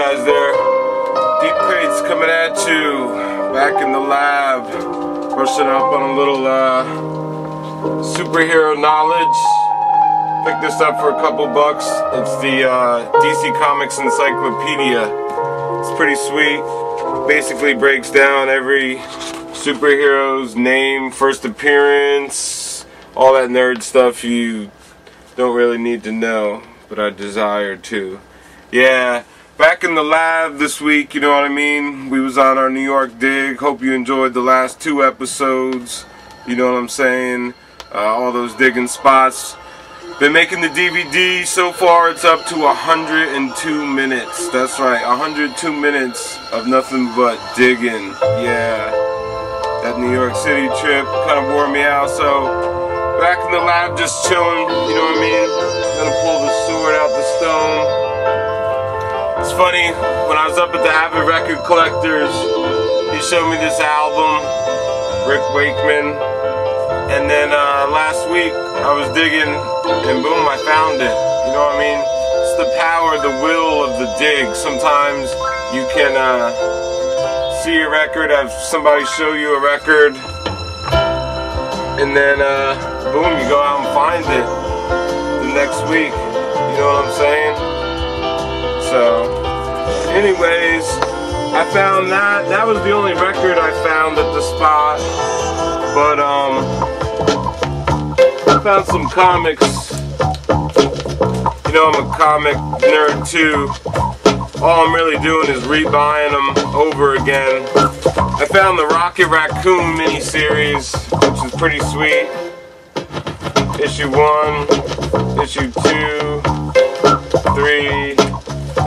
guys there. Deep Crates coming at you. Back in the lab. Brushing up on a little superhero knowledge. Picked this up for a couple bucks. It's the DC Comics Encyclopedia. It's pretty sweet. Basically breaks down every superhero's name, first appearance, all that nerd stuff you don't really need to know, but I desire to. Yeah, back in the lab this week, you know what I mean? We was on our New York dig. Hope you enjoyed the last 2 episodes. You know what I'm saying? All those digging spots. Been making the DVD. So far it's up to 102 minutes. That's right, 102 minutes of nothing but digging. Yeah, that New York City trip kind of wore me out, so back in the lab just chilling, you know what I mean? Gonna pull the sword out the stone. It's funny, when I was up at the Avid Record Collectors, he showed me this album, Rick Wakeman, and then last week I was digging and boom, I found it. You know what I mean? It's the power, the will of the dig. Sometimes you can see a record, have somebody show you a record, and then boom, you go out and find it the next week. You know what I'm saying? So, anyways, I found that. That was the only record I found at the spot. But I found some comics. You know, I'm a comic nerd too. All I'm really doing is rebuying them over again. I found the Rocket Raccoon miniseries, which is pretty sweet. Issue 1, issue 2, 3,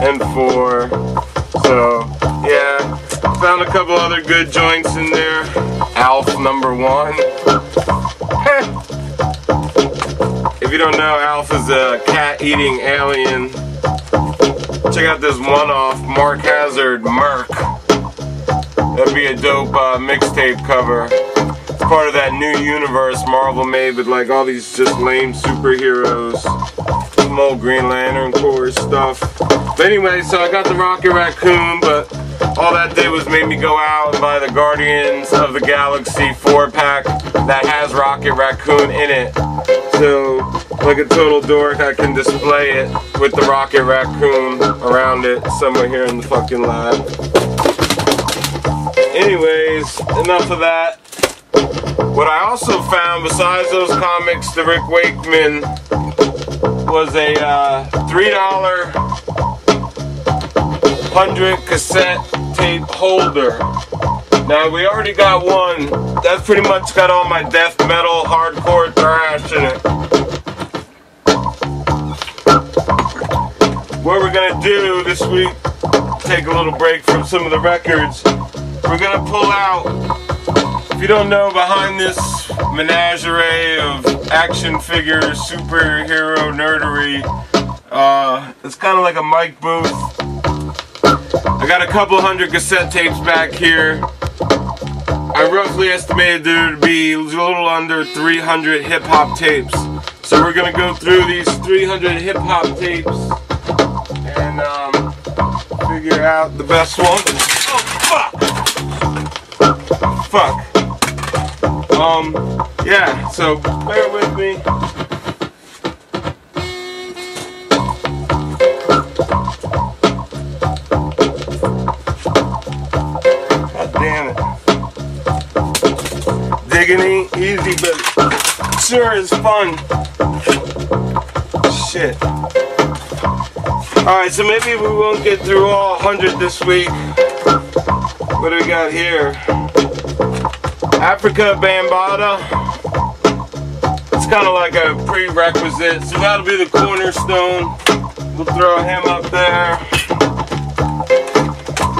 and 4. So, yeah. Found a couple other good joints in there. Alf #1. If you don't know, Alf is a cat-eating alien. Check out this one-off Mark Hazard Merc. That'd be a dope mixtape cover. It's part of that new universe Marvel made with like all these just lame superheroes. Some old Green Lantern Corps stuff. But anyway, so I got the Rocket Raccoon, but all that did was make me go out and buy the Guardians of the Galaxy 4-pack that has Rocket Raccoon in it. So, like a total dork, I can display it with the Rocket Raccoon around it somewhere here in the fucking lab. Anyways, enough of that. What I also found, besides those comics, the Rick Wakeman, was a $3 100 cassette tape holder. Now, we already got one. That's pretty much got all my death metal, hardcore thrash in it. What we're gonna do this week, take a little break from some of the records. We're gonna pull out, if you don't know, behind this menagerie of action figures, superhero nerdery, it's kind of like a mic booth. I got a couple hundred cassette tapes back here. I roughly estimated there to be a little under 300 hip-hop tapes. So we're gonna go through these 300 hip-hop tapes and figure out the best one. Oh, fuck! Fuck. Yeah, so bear with me. Damn it. Digging ain't easy, but sure is fun. Shit. Alright, so maybe we won't get through all 100 this week. What do we got here? Africa Bambaataa. It's kind of like a prerequisite, so that'll be the cornerstone. We'll throw him up there.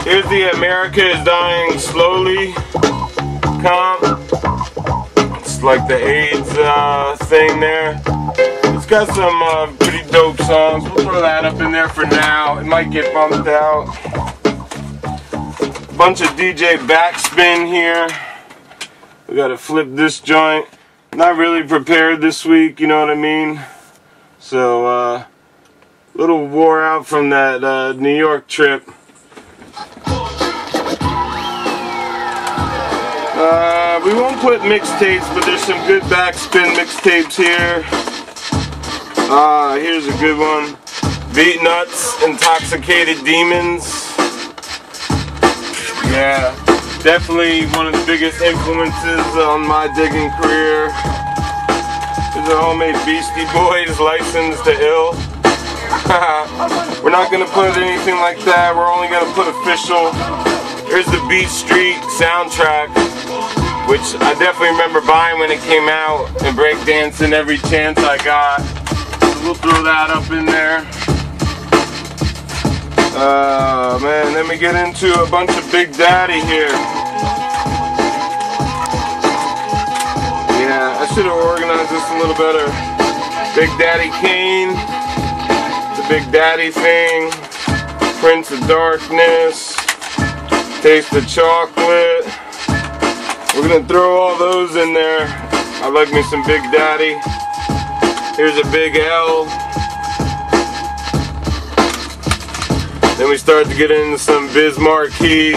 Here's the America is Dying Slowly comp. It's like the AIDS thing there. It's got some pretty dope songs. We'll throw that up in there for now. It might get bumped out. Bunch of DJ backspin here. We gotta flip this joint. Not really prepared this week, you know what I mean? So, little wore out from that New York trip. We won't put mixtapes, but there's some good backspin mixtapes here. Here's a good one. Beat Nuts, Intoxicated Demons. Yeah, definitely one of the biggest influences on my digging career. This is a homemade Beastie Boys, Licensed to Ill. We're not going to put anything like that. We're only going to put official. Here's the Beat Street soundtrack, which I definitely remember buying when it came out and breakdancing every chance I got. We'll throw that up in there. Man, then we get into a bunch of Big Daddy here. Yeah, I should have organized this a little better. Big Daddy Kane, the Big Daddy Thing, Prince of Darkness, Taste of Chocolate. We're gonna throw all those in there. I like me some Big Daddy. Here's a Big L. Then we start to get into some Biz Markie.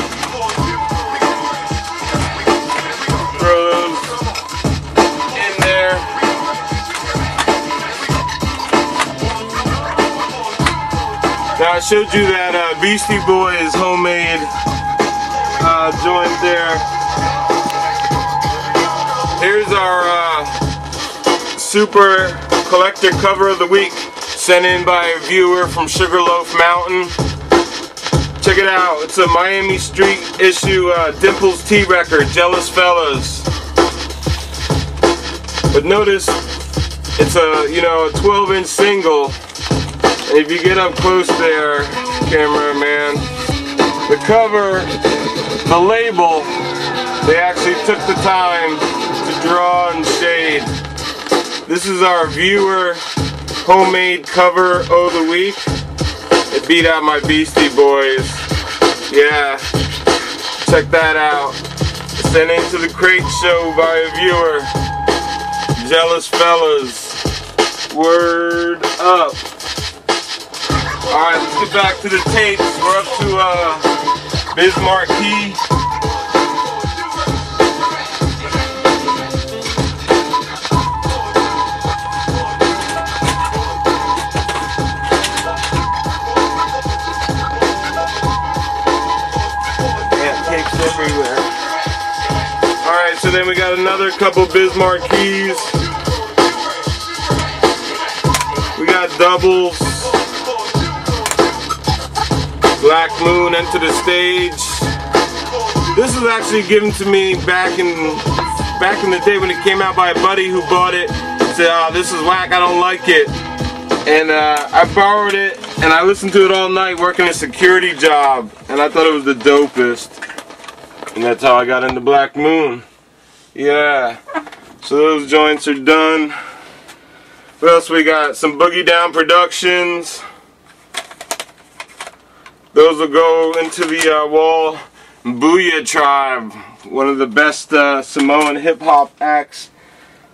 Throw those in there. Now I showed you that Beastie Boys homemade joint there. Here's our super collector cover of the week, sent in by a viewer from Sugarloaf Mountain. Check it out. It's a Miami Street issue Dimples T record, Jealous Fellas. But notice it's a 12-inch single. And if you get up close there, cameraman, the cover, the label, they actually took the time to draw and shade. This is our viewer homemade cover of the week. It beat out my Beastie Boys. Yeah, check that out. Sent into the Crate Show by a viewer. Jealous Fellas. Word up. Alright, let's get back to the tapes. We're up to Biz Markie. Everywhere. Alright, so then we got another couple Biz Markies. We got doubles. Black Moon, Enter the Stage. This was actually given to me back in the day when it came out by a buddy who bought it. He said, "Oh, this is whack, I don't like it." And I borrowed it and I listened to it all night working a security job, and I thought it was the dopest. And that's how I got into Black Moon. Yeah. So those joints are done. What else we got? Some Boogie Down Productions. Those will go into the wall. Booyah Tribe. One of the best Samoan hip-hop acts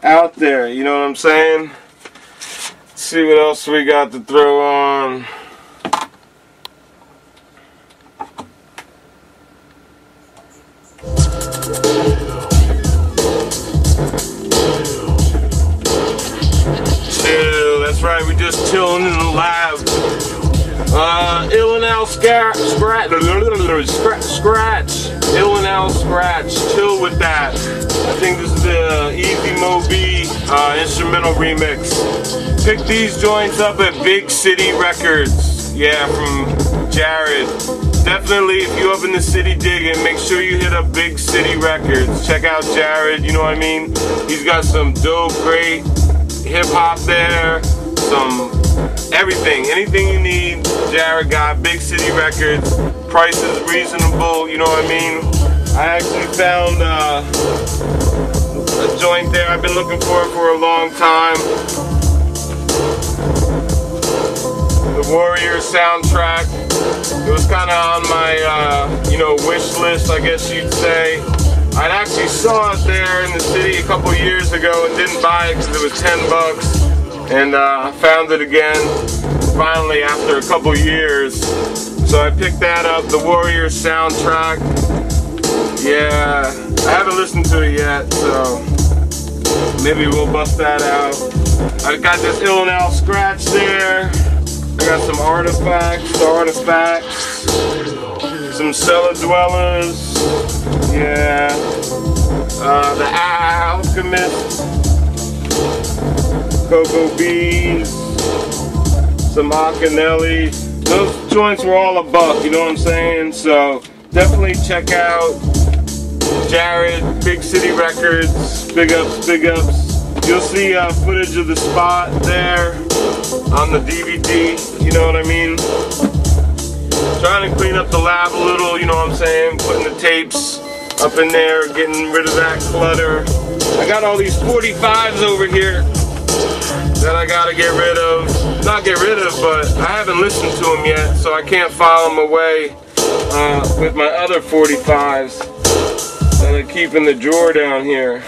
out there. You know what I'm saying? Let's see what else we got to throw on. That's right, we just chilling in the lab. Ill and Al Scratch. Ill and Al Scratch. Chill with that. I think this is the Easy Mo B instrumental remix. Pick these joints up at Big City Records. Yeah, from Jared. Definitely, if you up in the city digging, make sure you hit up Big City Records. Check out Jared, you know what I mean? He's got some dope, great hip-hop there, some everything, anything you need, Jared got. Big City Records, price is reasonable, you know what I mean? I actually found a joint there I've been looking for a long time. The Warrior soundtrack. It was kind of on my, wish list, I guess you'd say. I actually saw it there in the city a couple years ago and didn't buy it because it was $10. And I found it again, finally, after a couple years. So I picked that up, the Warrior soundtrack. Yeah, I haven't listened to it yet, so maybe we'll bust that out. I got this Ill and Out scratch there. I got some artifacts, some cellar dwellers. Yeah, the Alchemist, Cocoa Bees, some Acanelli. Those joints were all $1, you know what I'm saying? So definitely check out Jared, Big City Records. Big ups, big ups. You'll see footage of the spot there on the DVD, you know what I mean? Trying to clean up the lab a little, you know what I'm saying? Putting the tapes up in there, getting rid of that clutter. I got all these 45s over here that I gotta get rid of. Not get rid of, but I haven't listened to them yet, so I can't file them away with my other 45s that I keep in the drawer down here.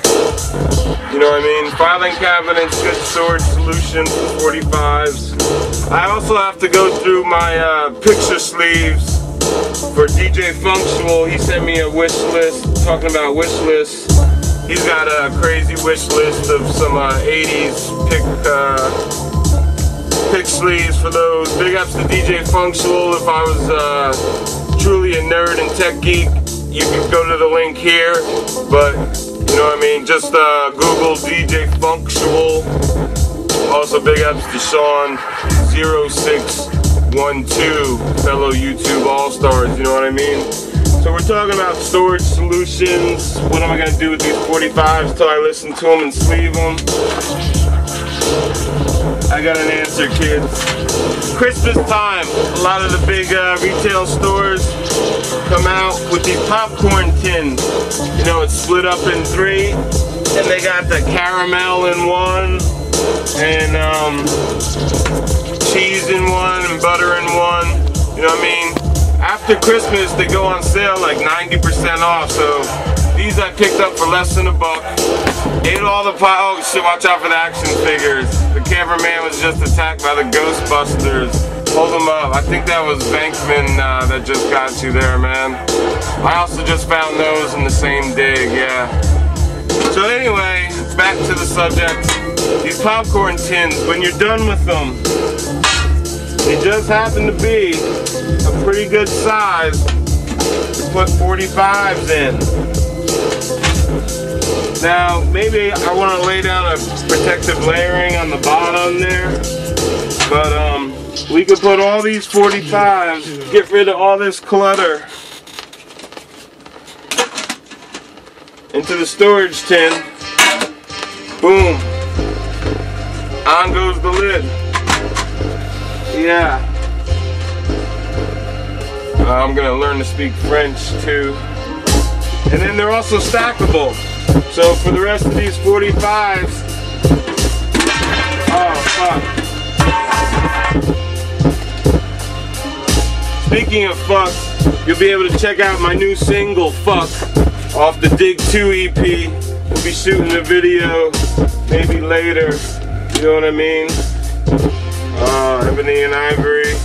You know what I mean? Filing cabinets, good storage solution for 45s. I also have to go through my picture sleeves for DJ Functional. He sent me a wish list, talking about wish lists. He's got a crazy wish list of some 80s pick sleeves for those. Big ups to DJ Functional. If I was truly a nerd and tech geek, you can go to the link here, but you know what I mean, just Google DJ Functional. Also big ups to Sean 0612, fellow YouTube All-Stars, you know what I mean? So we're talking about storage solutions. What am I going to do with these 45s till I listen to them and sleeve them? I got an answer, kids. Christmas time, a lot of the big retail stores come out with these popcorn tins. You know, it's split up in 3, and they got the caramel in one, and cheese in one, and butter in one. You know what I mean? After Christmas, they go on sale like 90% off. So these I picked up for less than $1. Ate all the oh shit! Watch out for the action figures. The cameraman was just attacked by the Ghostbusters. Hold him up. I think that was Bankman that just got you there, man. I also just found those in the same dig, yeah. So anyway, back to the subject. These popcorn tins, when you're done with them, they just happen to be a pretty good size to put 45s in. Now, maybe I want to lay down a protective layering on the bottom there, but we could put all these 45s, get rid of all this clutter, into the storage tin. Boom. On goes the lid. Yeah. I'm gonna learn to speak French too. And then they're also stackable. So for the rest of these 45s, oh fuck. Speaking of fuck, you'll be able to check out my new single, Fuck, off the Dig 2 EP. We'll be shooting a video maybe later. You know what I mean? Ebony and Ivory.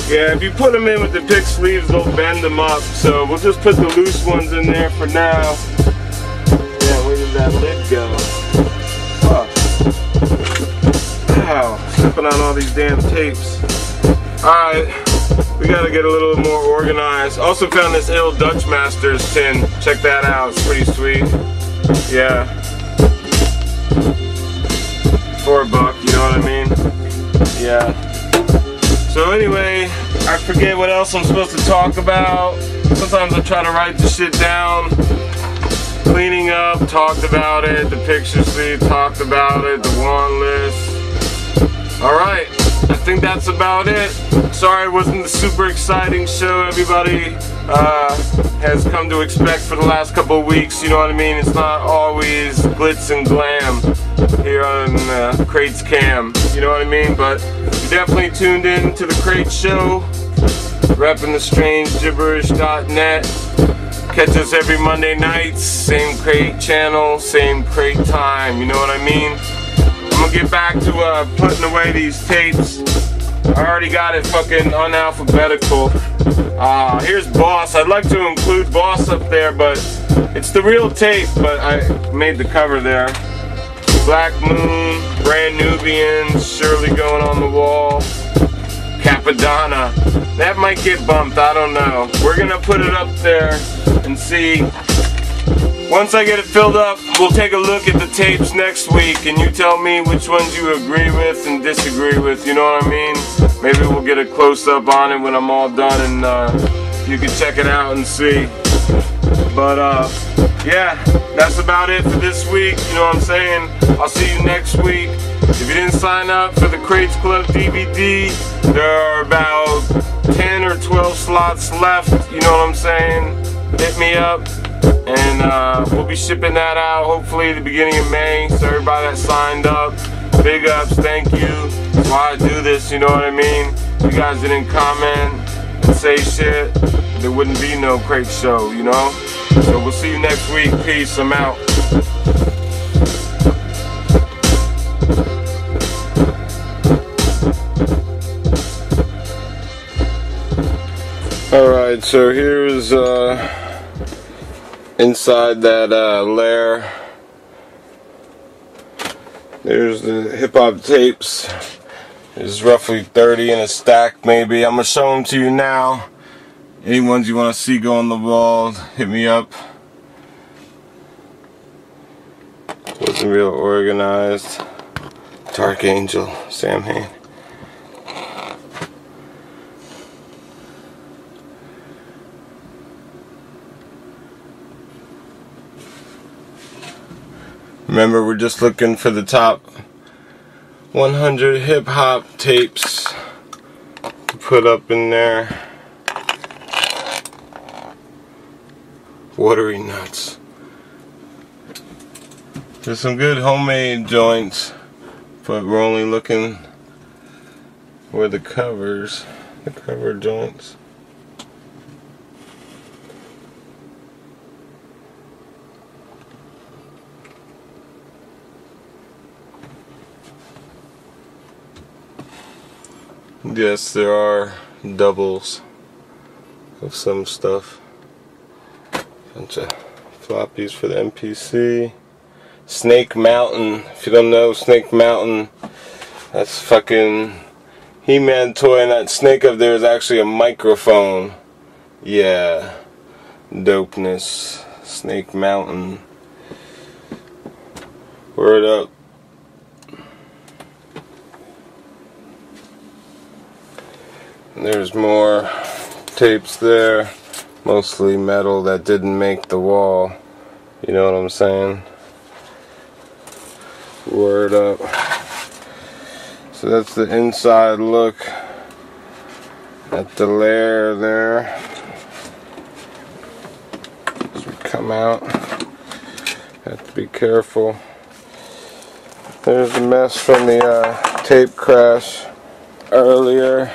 Yeah, if you put them in with the pick sleeves, they'll bend them up. So we'll just put the loose ones in there for now. Yeah, where did that lid go? Fuck. Ow, stepping on all these damn tapes. Alright, we gotta get a little more organized. Also found this Ill Dutch Masters tin. Check that out, it's pretty sweet. Yeah. For $1, you know what I mean? Yeah. So anyway, I forget what else I'm supposed to talk about. Sometimes I try to write the shit down. Cleaning up, talked about it. The picture sleeve, talked about it. The wand list. Alright, I think that's about it. Sorry it wasn't the super exciting show everybody has come to expect for the last couple of weeks. You know what I mean? It's not always glitz and glam here on Crates Cam. You know what I mean? But you definitely tuned in to the Crate Show, repping the strangegibberish.net. Catch us every Monday nights, same Crate channel, same Crate time. You know what I mean? I'm gonna get back to putting away these tapes. I already got it fucking unalphabetical. Here's Boss. I'd like to include Boss up there, but it's the real tape, but I made the cover there. Black Moon, Brand Nubians, Surely Going on the Wall, Capadonna. That might get bumped, I don't know. We're gonna put it up there and see. Once I get it filled up, we'll take a look at the tapes next week and you tell me which ones you agree with and disagree with, you know what I mean? Maybe we'll get a close-up on it when I'm all done and you can check it out and see. But yeah, that's about it for this week, you know what I'm saying? I'll see you next week. If you didn't sign up for the Crates Club DVD, there are about 10 or 12 slots left, you know what I'm saying? Hit me up. And we'll be shipping that out hopefully the beginning of May. So everybody that signed up, big ups, thank you. That's why I do this, you know what I mean? If you guys didn't comment and say shit, there wouldn't be no Crate Show, you know? So we'll see you next week. Peace, I'm out. Alright, so here's inside that layer. There's the hip-hop tapes. There's roughly 30 in a stack maybe. I'm going to show them to you now. Any ones you want to see go on the wall, hit me up. Wasn't real organized. Dark Angel, Sam Hain. Remember, we're just looking for the top 100 hip-hop tapes to put up in there. Watery Nuts. There's some good homemade joints, but we're only looking for the covers, the cover joints. Yes, there are doubles of some stuff. Bunch of floppies for the MPC. Snake Mountain. If you don't know Snake Mountain, that's fucking He-Man toy, and that snake up there is actually a microphone. Yeah. Dopeness. Snake Mountain. Word up. And there's more tapes there. Mostly metal that didn't make the wall. You know what I'm saying? Word up. So that's the inside look at the layer there. As we come out, have to be careful. There's the mess from the tape crash earlier.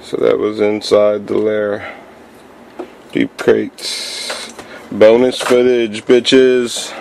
So that was inside the layer. Deep crates. Bonus footage, bitches.